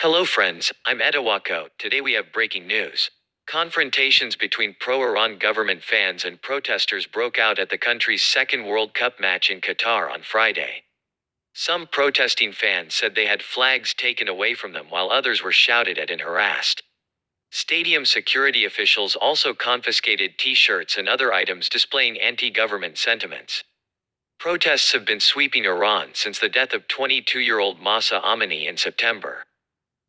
Hello friends, I'm Edawako. Today we have breaking news. Confrontations between pro-Iran government fans and protesters broke out at the country's second World Cup match in Qatar on Friday. Some protesting fans said they had flags taken away from them while others were shouted at and harassed. Stadium security officials also confiscated T-shirts and other items displaying anti-government sentiments. Protests have been sweeping Iran since the death of 22-year-old Mahsa Amini in September.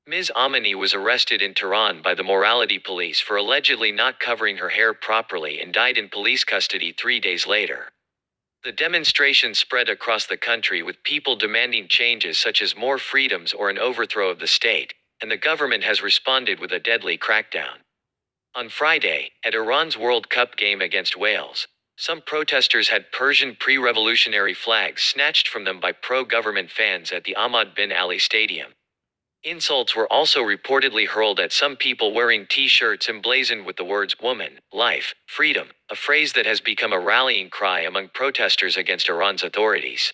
Ms. Amini was arrested in Tehran by the morality police for allegedly not covering her hair properly and died in police custody 3 days later. The demonstration spread across the country with people demanding changes such as more freedoms or an overthrow of the state, and the government has responded with a deadly crackdown. On Friday, at Iran's World Cup game against Wales, some protesters had Persian pre-revolutionary flags snatched from them by pro-government fans at the Ahmad bin Ali Stadium. Insults were also reportedly hurled at some people wearing T-shirts emblazoned with the words "woman, life, freedom," a phrase that has become a rallying cry among protesters against Iran's authorities.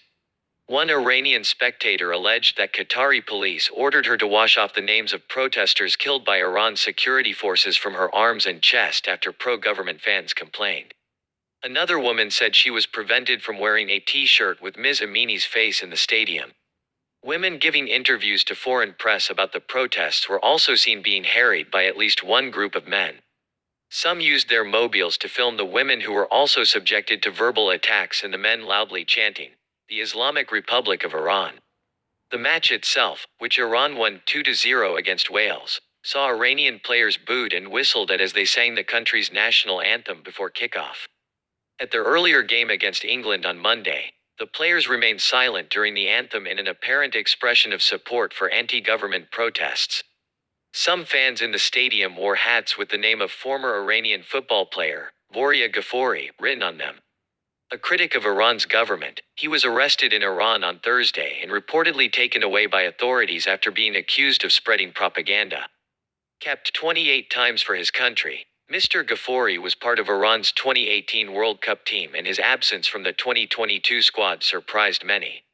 One Iranian spectator alleged that Qatari police ordered her to wash off the names of protesters killed by Iran's security forces from her arms and chest after pro-government fans complained. Another woman said she was prevented from wearing a T-shirt with Ms. Amini's face in the stadium. Women giving interviews to foreign press about the protests were also seen being harried by at least one group of men. Some used their mobiles to film the women who were also subjected to verbal attacks and the men loudly chanting, "The Islamic Republic of Iran." The match itself, which Iran won 2-0 against Wales, saw Iranian players booed and whistled at as they sang the country's national anthem before kickoff. At their earlier game against England on Monday, the players remained silent during the anthem in an apparent expression of support for anti-government protests. Some fans in the stadium wore hats with the name of former Iranian football player, Voria Ghafouri, written on them. A critic of Iran's government, he was arrested in Iran on Thursday and reportedly taken away by authorities after being accused of spreading propaganda. Capped 28 times for his country, Mr. Ghafouri was part of Iran's 2018 World Cup team, and his absence from the 2022 squad surprised many.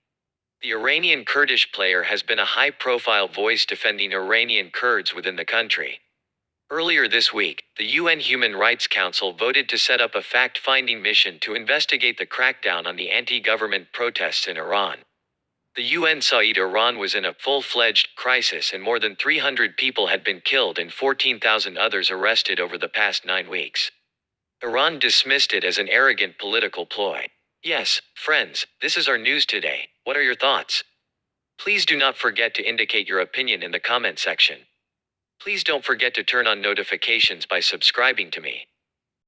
The Iranian Kurdish player has been a high-profile voice defending Iranian Kurds within the country. Earlier this week, the UN Human Rights Council voted to set up a fact-finding mission to investigate the crackdown on the anti-government protests in Iran. The UN said Iran was in a full-fledged crisis and more than 300 people had been killed and 14,000 others arrested over the past 9 weeks. Iran dismissed it as an arrogant political ploy. Yes, friends, this is our news today. What are your thoughts? Please do not forget to indicate your opinion in the comment section. Please don't forget to turn on notifications by subscribing to me.